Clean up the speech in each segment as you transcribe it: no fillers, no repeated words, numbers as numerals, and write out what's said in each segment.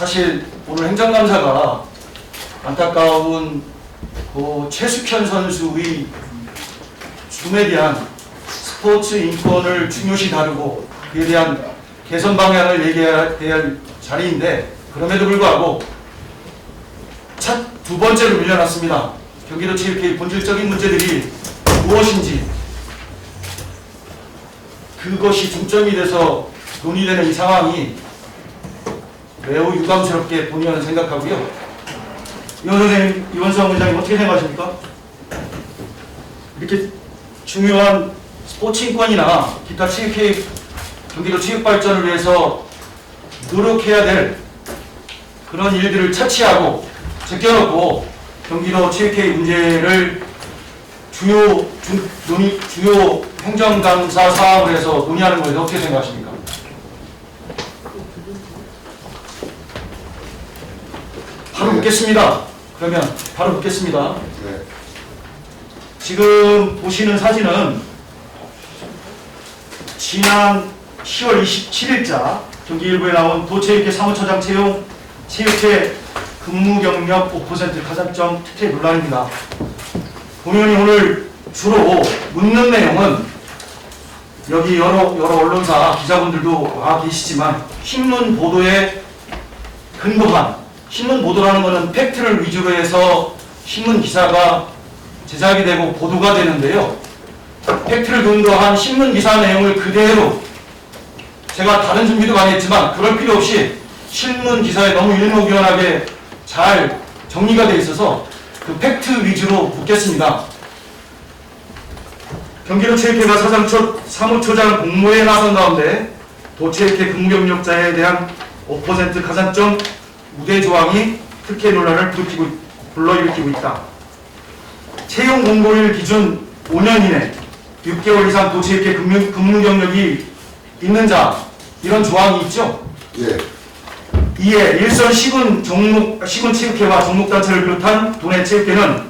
사실 오늘 행정감사가 안타까운 최숙현 선수의 죽음에 대한 스포츠 인권을 중요시 다루고 그에 대한 개선 방향을 얘기해야 될 자리인데, 그럼에도 불구하고 두 번째로 밀려났습니다. 경기도 체육회의 본질적인 문제들이 무엇인지 그것이 중점이 돼서 논의되는 이 상황이 매우 유감스럽게 본의원은 생각하고요. 이원성 의장님 어떻게 생각하십니까? 이렇게 중요한 스포츠 인권이나 기타 체육회의, 경기도 체육 발전을 위해서 노력해야 될 그런 일들을 차치하고 제껴놓고 경기도 체육회의 문제를 주요 행정감사 사항을 해서 논의하는 것에 어떻게 생각하십니까? 바로 묻겠습니다. 그러면 바로 묻겠습니다. 네. 지금 보시는 사진은 지난 10월 27일자 경기일보에 나온 도체육회 사무처장 채용 체육회 근무경력 5% 가산점 특혜 논란입니다. 본의원이 오늘 주로 묻는 내용은 여기 여러 언론사 기자분들도 와 계시지만 신문 보도에 근거한, 신문 보도라는 것은 팩트를 위주로 해서 신문 기사가 제작이 되고 보도가 되는데요. 팩트를 근거한 신문 기사 내용을 그대로, 제가 다른 준비도 많이 했지만 그럴 필요 없이 신문 기사에 너무 일목요연하게 잘 정리가 되어 있어서 그 팩트 위주로 묻겠습니다. 경기도 체육회가 사상 첫 사무처장 공모에 나선 가운데 도체육회 근무경력자에 대한 5% 가산점 우대 조항이 특혜 논란을 불러일으키고 있다. 채용 공고일 기준 5년 이내 6개월 이상 도체육회 근무 경력이 있는 자, 이런 조항이 있죠. 예. 이에 일선 시군 체육회와 종목단체를 비롯한 도내 체육회는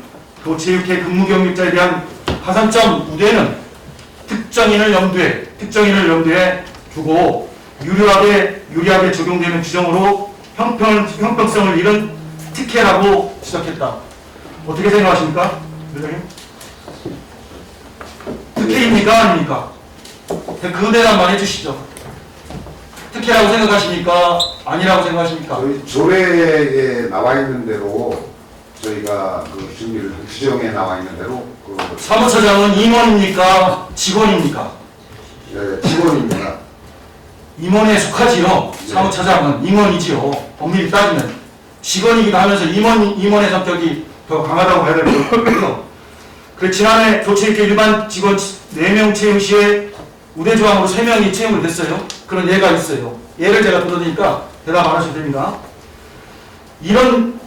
도체육회 근무 경력자에 대한 가산점 우대는 특정인을 염두에 두고 유리하게 적용되는 규정으로 형평성을 잃은 특혜라고 지적했다. 어떻게 생각하십니까? 회장님? 특혜입니까? 아닙니까? 그 대답만 해주시죠. 특혜라고 생각하십니까? 아니라고 생각하십니까? 저희 조례에 나와 있는 대로 저희가 그 준비를 규정에 나와 있는 대로 사무처장은 임원입니까? 직원입니까? 예, 직원입니다. 임원에 속하지요. 네. 사무처장은 임원이지요. 엄밀히 따지면 직원이기도 하면서 임원의 성격이 더 강하다고 해야 될 것 같고요. 그래서 지난해 도체육회 일반 직원 4명 채용 시에 우대 조항으로 3명이 채용을 됐어요. 그런 예가 있어요. 예를 제가 들어드리니까 대답 안 하셔도 됩니다. 이런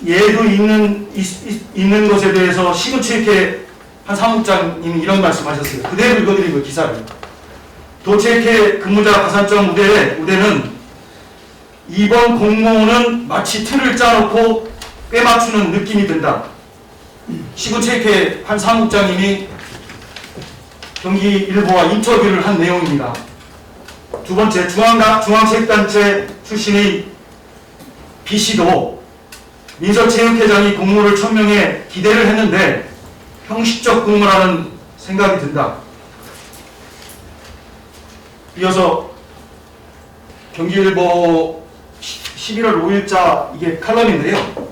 예도 있는 것에 대해서 시군체육회 한 사무국장님이 이런 말씀하셨어요. 그대로 읽어드린 거예요, 기사를. 도체육회 근무자 가산점 우대는 이번 공모는 마치 틀을 짜놓고 꿰맞추는 느낌이 든다. 시군체육회 한 사무국장님이 경기일보와 인터뷰를 한 내용입니다. 두 번째, 중앙체육단체 출신의 B씨도 민서체육회장이 공모를 천명해 기대를 했는데 형식적 공모라는 생각이 든다. 이어서 경기일보 11월 5일자 이게 칼럼인데요.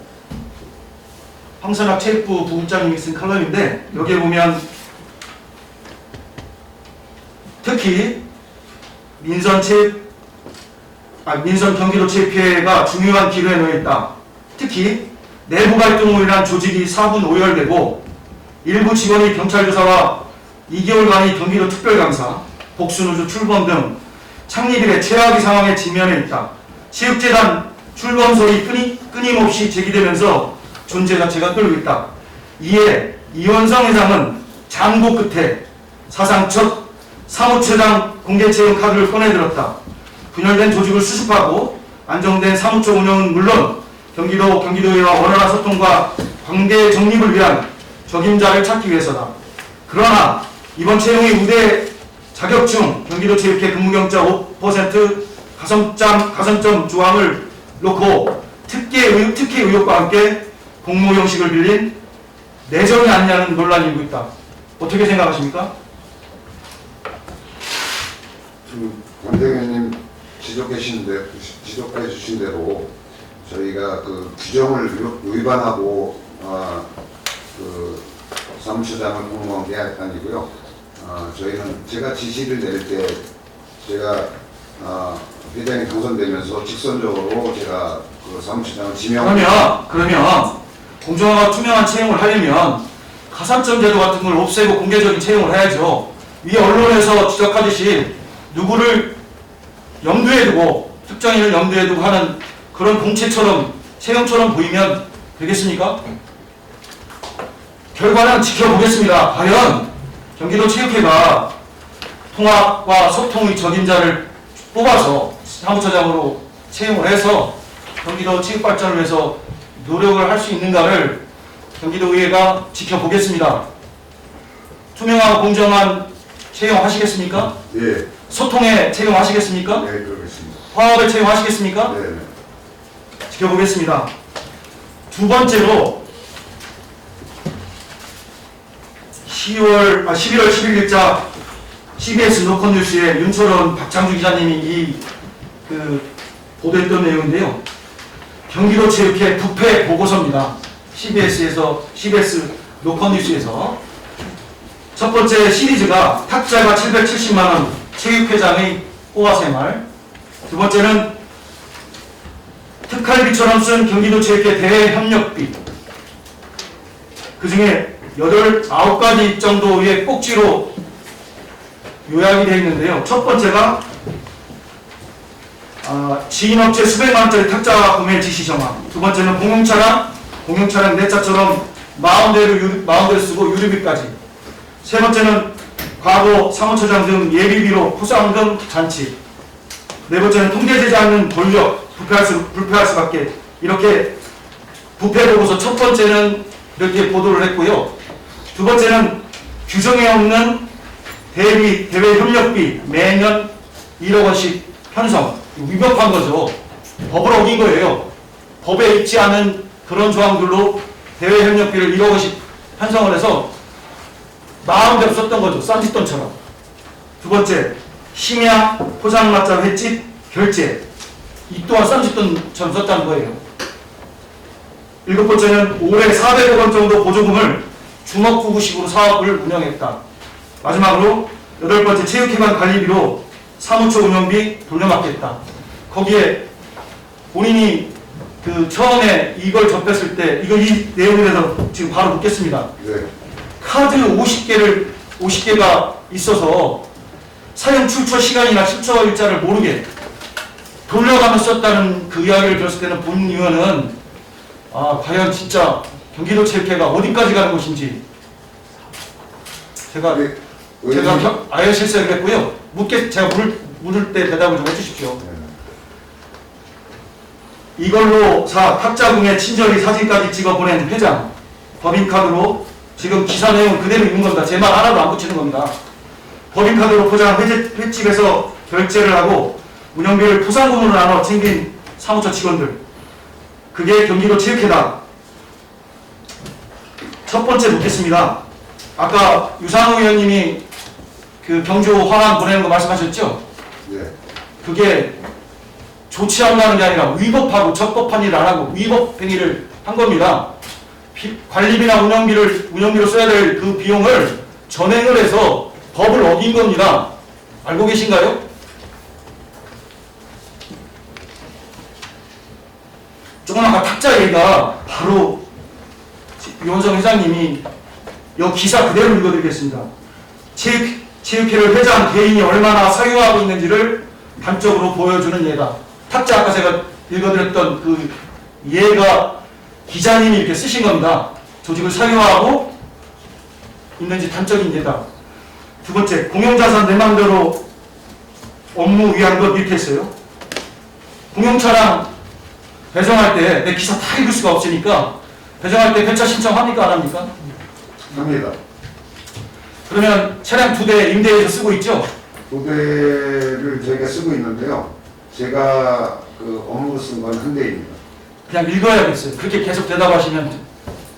황선학 체육부 부국장님이 쓴 칼럼인데, 여기에 보면 특히 민선 경기도 체육회가 중요한 기로에 놓여 있다. 특히 내부 갈등으로 인한 조직이 4분 오열되고 일부 직원이 경찰 조사와 2개월간의 경기도 특별감사, 복수노조 출범 등 창립 이래 최악의 상황에 직면해 있다. 체육재단 출범 소리 끊임없이 제기되면서 존재 자체가 끌고 있다. 이에 이원성 회장은 장고 끝에 사상 첫 사무처장 공개채용 카드를 꺼내들었다. 분열된 조직을 수습하고 안정된 사무처 운영은 물론 경기도의회와 원활한 소통과 관계 정립을 위한 적임자를 찾기 위해서다. 그러나 이번 채용의 우대 자격증 경기도 체육회 근무경자 5% 가산점 조항을 놓고 특혜 의혹과 함께 공모 형식을 빌린 내정이 아니냐는 논란이 일고 있다. 어떻게 생각하십니까? 지금 권대표님 지적해 주신 대로 저희가 그 규정을 위반하고 그 사무처장을 공모한 게 아니고요. 저희는 제가 지시를 내릴 때 제가 회장이 당선되면서 직선적으로 제가 그 사무처장을 지명하고 그러면 공정하고 투명한 채용을 하려면 가산점 제도 같은 걸 없애고 공개적인 채용을 해야죠. 위 언론에서 지적하듯이 누구를 염두에 두고 특정인을 염두에 두고 하는 그런 공채처럼 채용처럼 보이면 되겠습니까? 결과는 지켜보겠습니다. 과연 경기도체육회가 통합과 소통의 적임자를 뽑아서 사무처장으로 채용을 해서 경기도 체육 발전을 위해서 노력을 할 수 있는가를 경기도의회가 지켜보겠습니다. 투명하고 공정한 채용하시겠습니까? 예, 소통에 채용하시겠습니까? 네, 그러겠습니다. 화합에 채용하시겠습니까? 네, 네. 지켜보겠습니다. 두 번째로 11월 11일자 CBS 노컷뉴스에 윤철원 박장주 기자님이 보도했던 내용인데요. 경기도 체육회 부패 보고서입니다. CBS 노컷뉴스에서 첫 번째 시리즈가 탁자가 770만원 체육회장의 꼬아생활, 두 번째는 특활비처럼 쓴 경기도 체육회 대회 협력비, 그 중에 9가지 정도의 꼭지로 요약이 되어 있는데요. 첫 번째가 지인업체 수백만원짜리 탁자 구매 지시 정한, 두 번째는 공용차량 내 차처럼 마음대로 쓰고 유류비까지, 세 번째는 과거 사무처장 등 예비비로 포상금 잔치, 네 번째는 통제되지 않는 권력 불패할 수밖에, 이렇게 부패 보고서 첫 번째는 이렇게 보도를 했고요. 두 번째는 규정에 없는 대회 협력비 매년 1억 원씩 편성, 위법한 거죠. 법을 어긴 거예요. 법에 있지 않은 그런 조항들로 대회 협력비를 1억 원씩 편성을 해서 마음대로 썼던 거죠. 쌈짓돈처럼. 두 번째, 심야 포장마차 횟집 결제, 이 또한 쌈짓돈처럼 썼다는 거예요. 일곱 번째는 올해 400억 원 정도 보조금을 주먹구구식으로 사업을 운영했다. 마지막으로 여덟 번째, 체육회관 관리비로 사무처 운영비 돌려막겠다. 거기에 본인이 처음에 이걸 접했을 때, 이 내용에 대해서 지금 바로 묻겠습니다. 네. 카드 50개가 있어서 사용 출처 시간이나 출처 일자를 모르게 돌려가면서 썼다는 그 이야기를 들었을 때는 본 의원은 과연 진짜 경기도 체육회가 어디까지 가는 곳인지 제가 아예 실수를 했고요. 제가 물을 때 대답을 좀 해주십시오. 이걸로 탁자궁에 친절히 사진까지 찍어 보낸 회장, 법인카드로 지금 기사 내용 그대로 있는 겁니다. 제 말 하나도 안 붙이는 겁니다. 법인카드로 포장한 횟집에서 결제를 하고 운영비를 포상금으로 나눠 챙긴 사무처 직원들, 그게 경기도 체육회다. 첫 번째 묻겠습니다. 아까 유상호 의원님이 경주 화환 보내는 거 말씀하셨죠? 네. 그게 좋지 않다는 게 아니라 위법하고 적법한 일을 안 하고 위법 행위를 한 겁니다. 관리비나 운영비로 써야 될 그 비용을 전행을 해서 법을 어긴 겁니다. 알고 계신가요? 조금 아까 탁자 얘기가 바로 유원성 회장님이 이 기사 그대로 읽어드리겠습니다. 체육회를 회장 개인이 얼마나 사유하고 있는지를 단적으로 보여주는 예다. 탁자 아까 제가 읽어드렸던 그 예가 기자님이 이렇게 쓰신 겁니다. 조직을 사유하고 있는지 단적인 예다. 두 번째, 공용자산 내 맘대로 업무 위한 것 이렇게 했어요. 공용차량 배정할 때 내 기사 다 읽을 수가 없으니까 배정할 때 배차 신청합니까? 안 합니까? 합니다. 그러면 차량 2대 임대해서 쓰고 있죠? 2대를 저희가 쓰고 있는데요. 제가 그 업무 쓴 건 한 대입니다. 그냥 읽어야겠어요. 그렇게 계속 대답하시면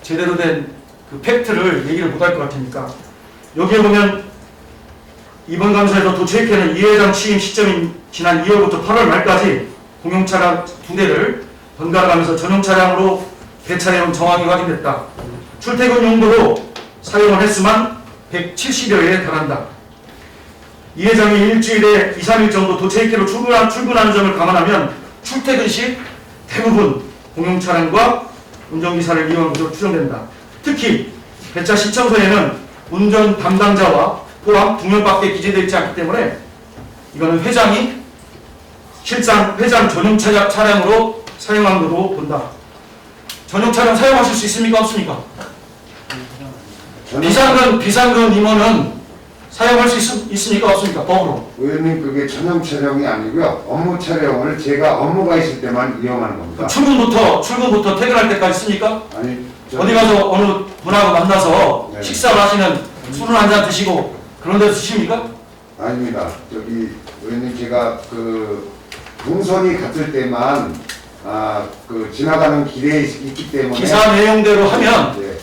제대로 된 그 팩트를 얘기를 못 할 것 같으니까. 여기에 보면 이번 감사에서 도체육회는 이 회장 취임 시점인 지난 2월부터 8월 말까지 공용 차량 2대를 번갈아 가면서 전용 차량으로 배차량 정황이 확인됐다. 출퇴근 용도로 사용을 횟수만 170여회에 달한다. 이 회장이 일주일에 2, 3일 정도 도체육회로 출근하는 점을 감안하면 출퇴근 시 대부분 공용 차량과 운전기사를 이용한 것으로 추정된다. 특히 배차 시청서에는 운전 담당자와 포함 2명밖에 기재되어 있지 않기 때문에 이거는 회장이 실상 회장 전용 차량으로 사용한 것으로 본다. 전용 차량 사용하실 수 있습니까? 없습니까? 비상근 임원은 사용할 수 있습니까? 없습니까? 법으로. 의원님 그게 전용 차량이 아니고요. 업무 차량을 제가 업무가 있을 때만 이용하는 겁니다. 출근부터 퇴근할 때까지 씁니까? 아니 어디 가서 어느 분하고 만나서 네. 식사를 하시는 술을 한잔 드시고 그런 데서 쓰십니까? 아닙니다. 저기 의원님 제가 그 동선이 같을 때만 그 지나가는 길에 있기 때문에 기사 내용대로 하면 네.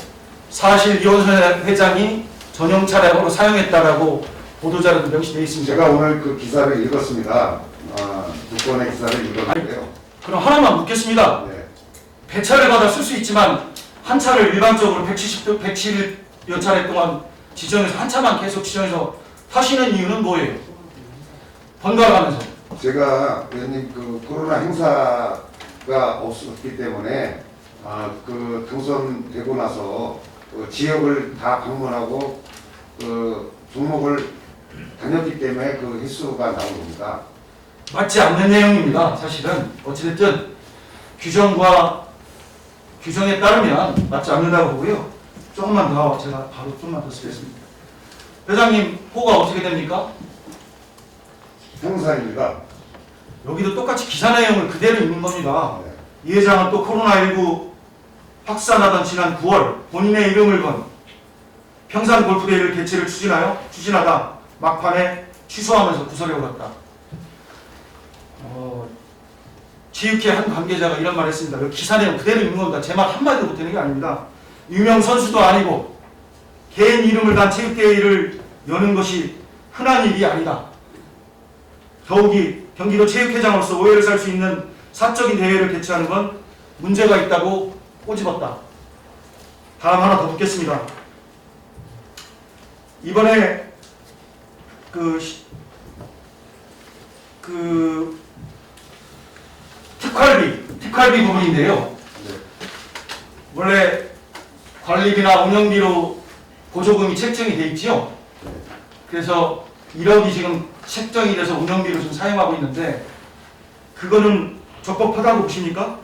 사실 이원선 회장이 전용 차량으로 사용했다라고 보도자료도 명시되어 있습니다. 제가 오늘 그 기사를 읽었습니다. 두 건의 기사를 읽었는데요. 그럼 하나만 묻겠습니다. 네. 배차를 받아 쓸 수 있지만 한 차를 일반적으로 170여 차례 동안 지정해서 한 차만 계속 지정해서 타시는 이유는 뭐예요? 번갈아가면서. 제가 의원님 그 코로나 행사가 없었기 때문에 그 당선되고 나서 그 지역을 다 방문하고 그 종목을 다녔기 때문에 그 횟수가 나온 겁니다. 맞지 않는 내용입니다. 사실은 어찌됐든 규정에 따르면 맞지 않는다고 보고요. 조금만 더 제가 바로 좀만 더 쓰겠습니다. 회장님 호가 어떻게 됩니까? 행사입니다. 여기도 똑같이 기사 내용을 그대로 읽는 겁니다. 네. 이 회장은 또 코로나19 확산하던 지난 9월 본인의 이름을 건 평산 골프대회를 개최를 추진하다 막판에 취소하면서 구설에 올랐다. 체육회 한 관계자가 이런 말을 했습니다. 여기 기사 내용 그대로 읽는 겁니다. 제 말 한마디도 못하는 게 아닙니다. 유명 선수도 아니고 개인 이름을 단 체육대회를 여는 것이 흔한 일이 아니다. 더욱이 경기도 체육회장으로서 오해를 살 수 있는 사적인 대회를 개최하는 건 문제가 있다고 꼬집었다. 다음 하나 더 묻겠습니다. 이번에 특활비 부분인데요. 네. 원래 관리비나 운영비로 보조금이 책정이 돼 있지요. 네. 그래서 1억이 지금 책정이 돼서 운영비로 좀 사용하고 있는데 그거는 적법하다고 보십니까?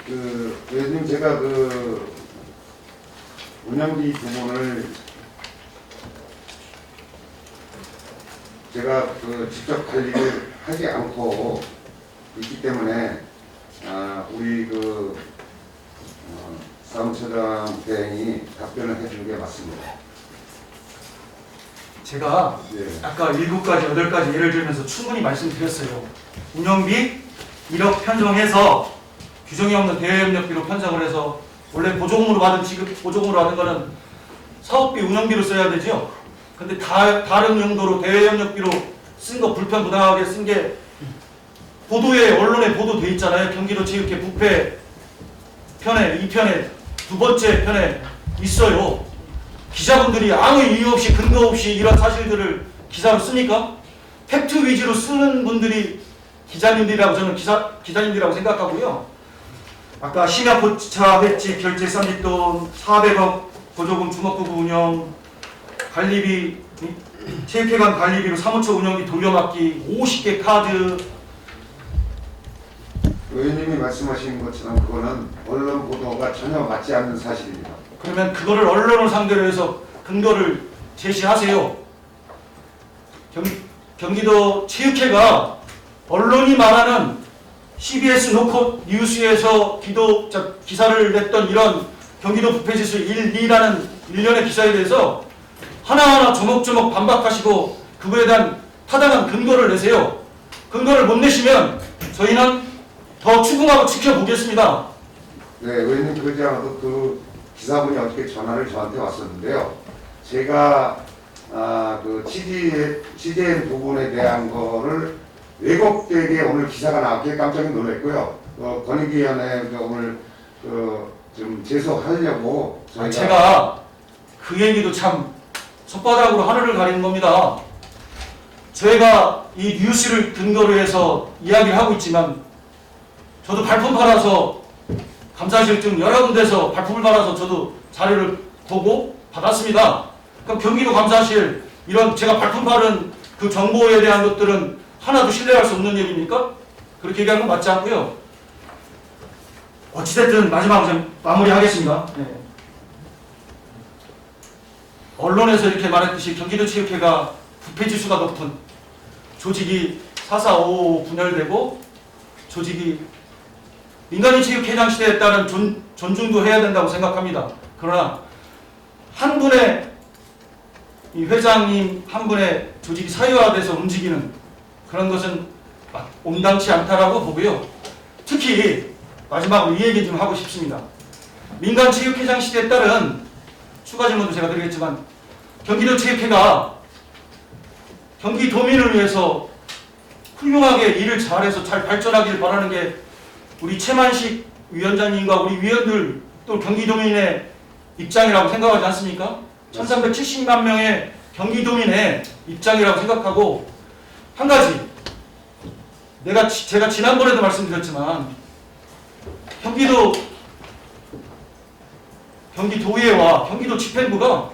그 의원님 제가 그 운영비 부분을 제가 그 직접 관리를 하지 않고 있기 때문에 우리 그 사무처장 대행이 답변을 해주는 게 맞습니다. 제가 예. 아까 7가지, 8가지 예를 들면서 충분히 말씀드렸어요. 운영비 1억 편성해서 규정이 없는 대외협력비로 편성을 해서 원래 보조금으로 받은 거는 사업비 운영비로 써야 되죠. 근데 다른 용도로 대외협력비로 쓴 거 불편부당하게 쓴 게 보도에 언론에 보도돼 있잖아요. 경기도 체육회 부패 편에 2편에 두 번째 편에 있어요. 기자분들이 아무 이유 없이 근거 없이 이런 사실들을 기사로 씁니까? 팩트 위주로 쓰는 분들이 기자님들이라고 저는 기자님들이라고 생각하고요. 아까 심야 포차 횟집 결제 쌈짓돈 400억 보조금 주먹구구 운영 관리비 체육회관 관리비로 사무처 운영비 돌려막기 50개 카드. 의원님이 말씀하신 것처럼 그거는 언론 보도가 전혀 맞지 않는 사실입니다. 그러면 그거를 언론을 상대로 해서 근거를 제시하세요. 경기도 체육회가 언론이 말하는 CBS 노컷 뉴스에서 기사를 냈던 이런 경기도 부패지수 1, 2라는 일련의 기사에 대해서 하나하나 조목조목 반박하시고 그거에 대한 타당한 근거를 내세요. 근거를 못 내시면 저희는 더 추궁하고 지켜보겠습니다. 네, 의원님 그러지 않아도 그 기사분이 어떻게 전화를 저한테 왔었는데요. 제가 그 취재한 부분에 대한 거를 왜곡되게 오늘 기사가 나왔기에 깜짝 놀랐고요. 권익위원회가 오늘 좀 제소하려고 제가 그 얘기도 참 손바닥으로 하늘을 가리는 겁니다. 제가 이 뉴스를 근거로 해서 이야기를 하고 있지만 저도 발품 팔아서 감사실 등 여러 군데서 발품을 받아서 저도 자료를 보고 받았습니다. 그럼 경기도 감사실 이런 제가 발품 팔은 그 정보에 대한 것들은 하나도 신뢰할 수 없는 얘기입니까? 그렇게 얘기하는 건 맞지 않고요. 어찌됐든 마지막으로 좀 마무리하겠습니다. 네. 언론에서 이렇게 말했듯이 경기도체육회가 부패지수가 높은 조직이 4.4.5 분열되고 조직이 민간인 체육회장 시대에 따른 존중도 해야 된다고 생각합니다. 그러나 한 분의 이 회장님 한 분의 조직이 사유화돼서 움직이는 그런 것은 온당치 않다라고 보고요. 특히 마지막으로 이 얘기 좀 하고 싶습니다. 민간 체육회장 시대에 따른 추가 질문도 제가 드리겠지만 경기도 체육회가 경기도민을 위해서 훌륭하게 일을 잘해서 잘 발전하길 바라는 게 우리 최만식 위원장님과 우리 위원들 또 경기도민의 입장이라고 생각하지 않습니까? 1370만 명의 경기도민의 입장이라고 생각하고 한 가지 제가 지난번에도 말씀드렸지만 경기도의회와 경기도 집행부가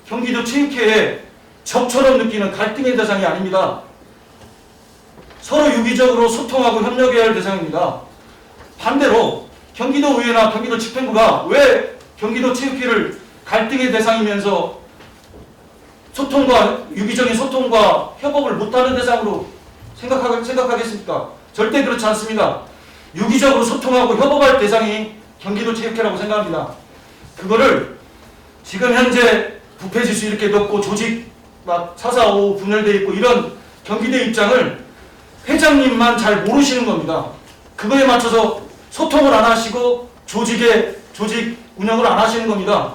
경기도 체육회에 적처럼 느끼는 갈등의 대상이 아닙니다. 서로 유기적으로 소통하고 협력해야 할 대상입니다. 반대로 경기도의회나 경기도 집행부가 왜 경기도 체육회를 갈등의 대상이면서 유기적인 소통과 협업을 못하는 대상으로 생각하겠습니까? 절대 그렇지 않습니다. 유기적으로 소통하고 협업할 대상이 경기도 체육회라고 생각합니다. 그거를 지금 현재 부패지수 이렇게 높고 조직 막 4.4.5 분열되어 있고 이런 경기도 입장을 회장님만 잘 모르시는 겁니다. 그거에 맞춰서 소통을 안 하시고 조직 운영을 안 하시는 겁니다.